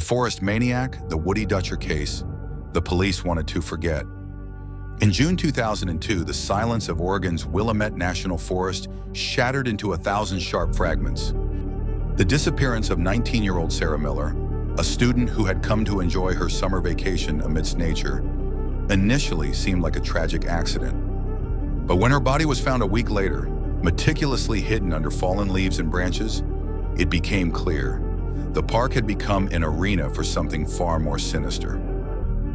The forest maniac, the Woody Dutcher case, the police wanted to forget. In June 2002, the silence of Oregon's Willamette National Forest shattered into 1,000 sharp fragments. The disappearance of 19-year-old Sarah Miller, a student who had come to enjoy her summer vacation amidst nature, initially seemed like a tragic accident. But when her body was found a week later, meticulously hidden under fallen leaves and branches, it became clear. The park had become an arena for something far more sinister.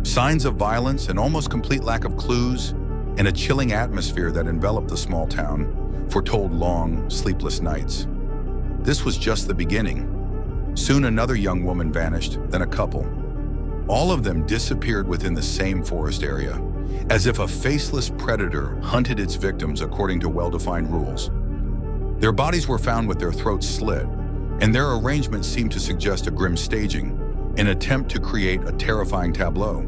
Signs of violence, an almost complete lack of clues, and a chilling atmosphere that enveloped the small town foretold long, sleepless nights. This was just the beginning. Soon another young woman vanished, then a couple. All of them disappeared within the same forest area, as if a faceless predator hunted its victims according to well-defined rules. Their bodies were found with their throats slit, and their arrangement seemed to suggest a grim staging, an attempt to create a terrifying tableau.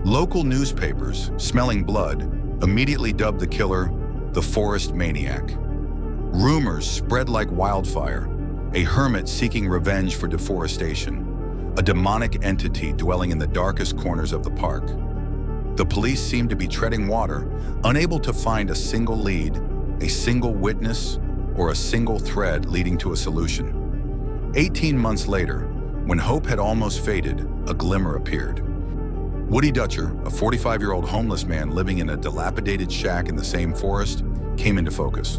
Local newspapers, smelling blood, immediately dubbed the killer the forest maniac. Rumors spread like wildfire, a hermit seeking revenge for deforestation, a demonic entity dwelling in the darkest corners of the park. The police seemed to be treading water, unable to find a single lead, a single witness, or a single thread leading to a solution. 18 months later, when hope had almost faded, a glimmer appeared. Woody Dutcher, a 45-year-old homeless man living in a dilapidated shack in the same forest, came into focus.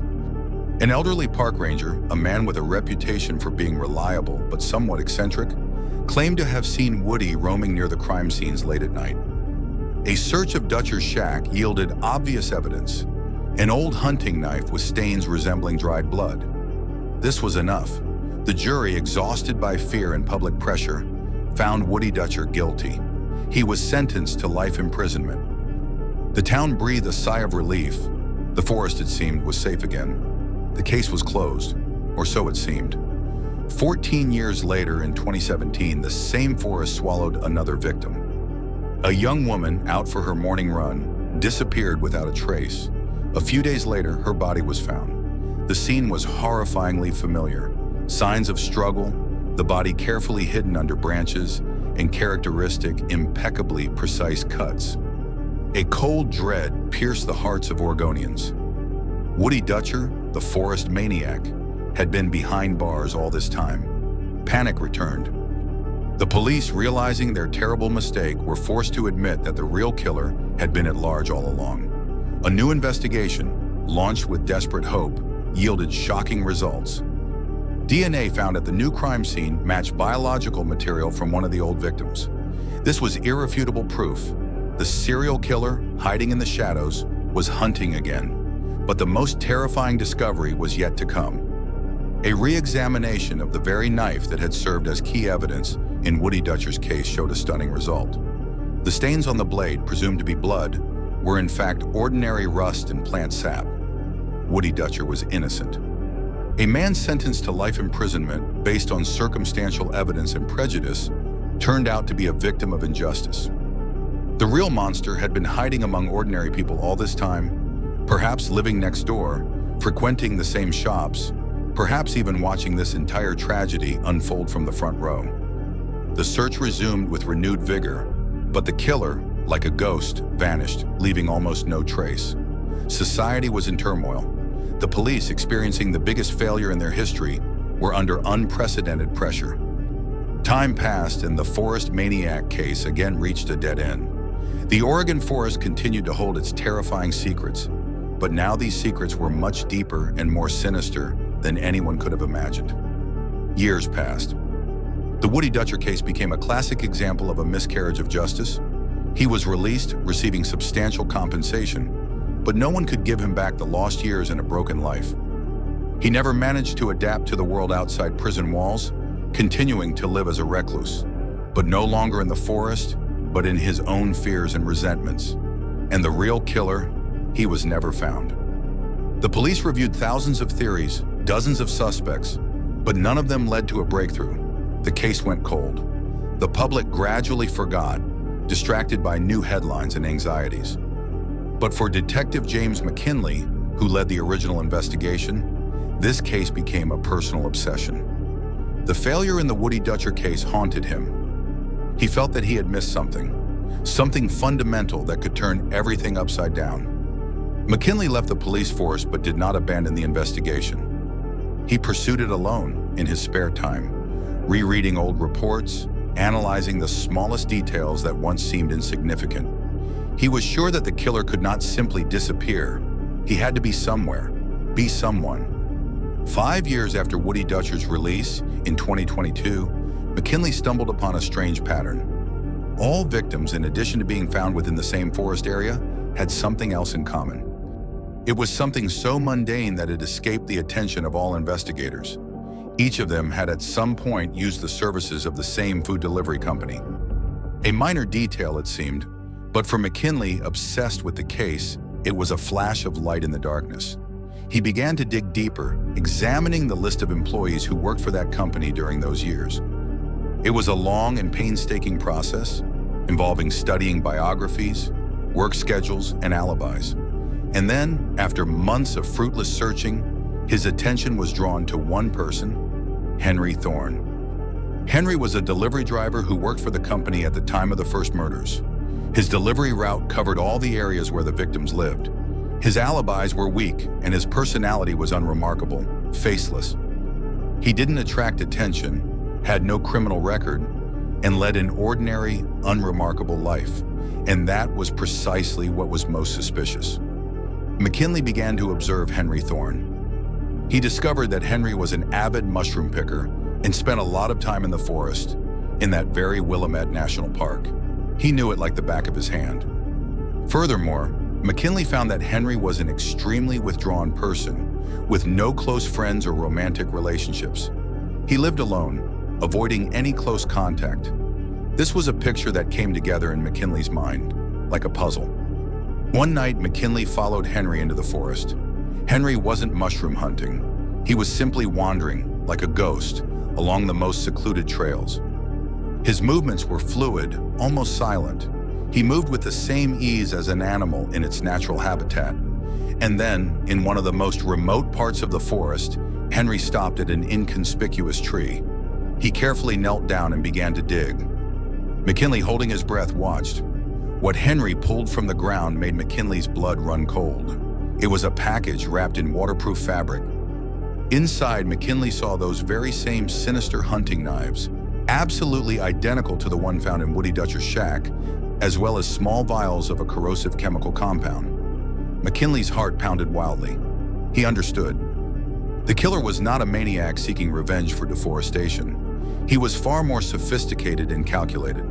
An elderly park ranger, a man with a reputation for being reliable but somewhat eccentric, claimed to have seen Woody roaming near the crime scenes late at night. A search of Dutcher's shack yielded obvious evidence, an old hunting knife with stains resembling dried blood. This was enough. The jury, exhausted by fear and public pressure, found Woody Dutcher guilty. He was sentenced to life imprisonment. The town breathed a sigh of relief. The forest, it seemed, was safe again. The case was closed, or so it seemed. 14 years later, in 2017, the same forest swallowed another victim. A young woman, out for her morning run, disappeared without a trace. A few days later, her body was found. The scene was horrifyingly familiar. Signs of struggle, the body carefully hidden under branches, and characteristic, impeccably precise cuts. A cold dread pierced the hearts of Oregonians. Woody Dutcher, the forest maniac, had been behind bars all this time. Panic returned. The police, realizing their terrible mistake, were forced to admit that the real killer had been at large all along. A new investigation, launched with desperate hope, yielded shocking results. DNA found at the new crime scene matched biological material from one of the old victims. This was irrefutable proof. The serial killer, hiding in the shadows, was hunting again. But the most terrifying discovery was yet to come. A re-examination of the very knife that had served as key evidence in Woody Dutcher's case showed a stunning result. The stains on the blade, presumed to be blood, were in fact ordinary rust and plant sap. Woody Dutcher was innocent. A man sentenced to life imprisonment based on circumstantial evidence and prejudice turned out to be a victim of injustice. The real monster had been hiding among ordinary people all this time, perhaps living next door, frequenting the same shops, perhaps even watching this entire tragedy unfold from the front row. The search resumed with renewed vigor, but the killer, like a ghost, vanished, leaving almost no trace. Society was in turmoil. The police, experiencing the biggest failure in their history, were under unprecedented pressure. Time passed and the forest maniac case again reached a dead end. The Oregon forest continued to hold its terrifying secrets, but now these secrets were much deeper and more sinister than anyone could have imagined. Years passed. The Woody Dutcher case became a classic example of a miscarriage of justice. He was released, receiving substantial compensation, but no one could give him back the lost years and a broken life. He never managed to adapt to the world outside prison walls, continuing to live as a recluse, but no longer in the forest, but in his own fears and resentments. And the real killer, he was never found. The police reviewed thousands of theories, dozens of suspects, but none of them led to a breakthrough. The case went cold. The public gradually forgot, distracted by new headlines and anxieties. But for Detective James McKinley, who led the original investigation, this case became a personal obsession. The failure in the Woody Dutcher case haunted him. He felt that he had missed something fundamental that could turn everything upside down. McKinley left the police force but did not abandon the investigation. He pursued it alone in his spare time, rereading old reports, analyzing the smallest details that once seemed insignificant. He was sure that the killer could not simply disappear. He had to be somewhere, be someone. 5 years after Woody Dutcher's release in 2022, McKinley stumbled upon a strange pattern. All victims, in addition to being found within the same forest area, had something else in common. It was something so mundane that it escaped the attention of all investigators. Each of them had at some point used the services of the same food delivery company. A minor detail, it seemed, but for McKinley, obsessed with the case, it was a flash of light in the darkness. He began to dig deeper, examining the list of employees who worked for that company during those years. It was a long and painstaking process, involving studying biographies, work schedules, and alibis. And then, after months of fruitless searching, his attention was drawn to one person, Henry Thorne. Henry was a delivery driver who worked for the company at the time of the first murders. His delivery route covered all the areas where the victims lived. His alibis were weak, and his personality was unremarkable, faceless. He didn't attract attention, had no criminal record, and led an ordinary, unremarkable life. And that was precisely what was most suspicious. McKinley began to observe Henry Thorne. He discovered that Henry was an avid mushroom picker and spent a lot of time in the forest, in that very Willamette National Park. He knew it like the back of his hand. Furthermore, McKinley found that Henry was an extremely withdrawn person, with no close friends or romantic relationships. He lived alone, avoiding any close contact. This was a picture that came together in McKinley's mind, like a puzzle. One night, McKinley followed Henry into the forest. Henry wasn't mushroom hunting. He was simply wandering, like a ghost, along the most secluded trails. His movements were fluid, almost silent. He moved with the same ease as an animal in its natural habitat. And then, in one of the most remote parts of the forest, Henry stopped at an inconspicuous tree. He carefully knelt down and began to dig. McKinley, holding his breath, watched. What Henry pulled from the ground made McKinley's blood run cold. It was a package wrapped in waterproof fabric. Inside, McKinley saw those very same sinister hunting knives, absolutely identical to the one found in Woody Dutcher's shack, as well as small vials of a corrosive chemical compound. McKinley's heart pounded wildly. He understood. The killer was not a maniac seeking revenge for deforestation. He was far more sophisticated and calculated.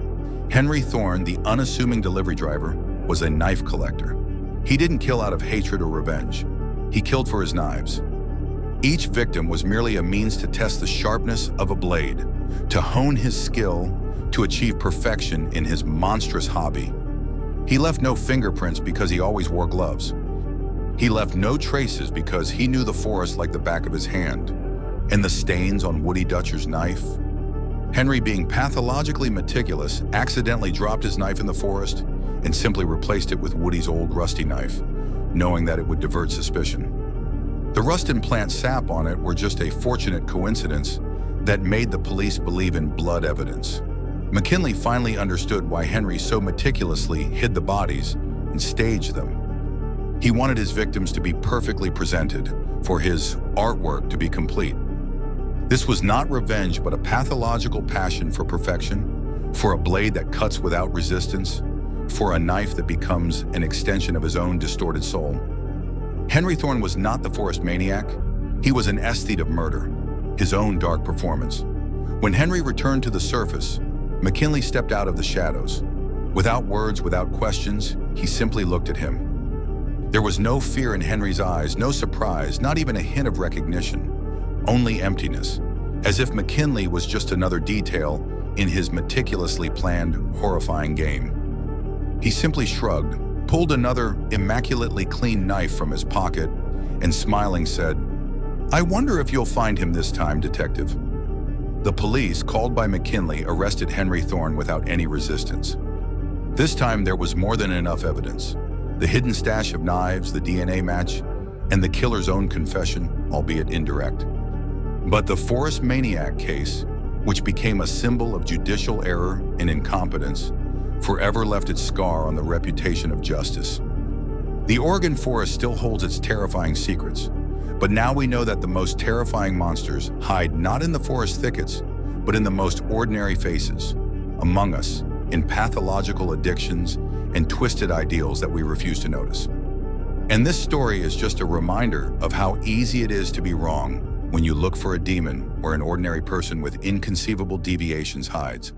Henry Thorne, the unassuming delivery driver, was a knife collector. He didn't kill out of hatred or revenge. He killed for his knives. Each victim was merely a means to test the sharpness of a blade, to hone his skill, to achieve perfection in his monstrous hobby. He left no fingerprints because he always wore gloves. He left no traces because he knew the forest like the back of his hand. And the stains on Woody Dutcher's knife? Henry, being pathologically meticulous, accidentally dropped his knife in the forest and simply replaced it with Woody's old rusty knife, knowing that it would divert suspicion. The rust and plant sap on it were just a fortunate coincidence that made the police believe in blood evidence. McKinley finally understood why Henry so meticulously hid the bodies and staged them. He wanted his victims to be perfectly presented, for his artwork to be complete. This was not revenge, but a pathological passion for perfection, for a blade that cuts without resistance, for a knife that becomes an extension of his own distorted soul. Henry Thorne was not the forest maniac. He was an aesthete of murder, his own dark performance. When Henry returned to the surface, McKinley stepped out of the shadows. Without words, without questions, he simply looked at him. There was no fear in Henry's eyes, no surprise, not even a hint of recognition. Only emptiness, as if McKinley was just another detail in his meticulously planned, horrifying game. He simply shrugged, pulled another immaculately clean knife from his pocket, and smiling said, "I wonder if you'll find him this time, Detective." The police, called by McKinley, arrested Henry Thorne without any resistance. This time there was more than enough evidence. The hidden stash of knives, the DNA match, and the killer's own confession, albeit indirect. But the forest maniac case which became a symbol of judicial error and incompetence, forever left its scar on the reputation of justice. The Oregon forest still holds its terrifying secrets, but now we know that the most terrifying monsters hide not in the forest thickets, but in the most ordinary faces, among us, in pathological addictions and twisted ideals that we refuse to notice. And this story is just a reminder of how easy it is to be wrong when you look for a demon where an ordinary person with inconceivable deviations hides.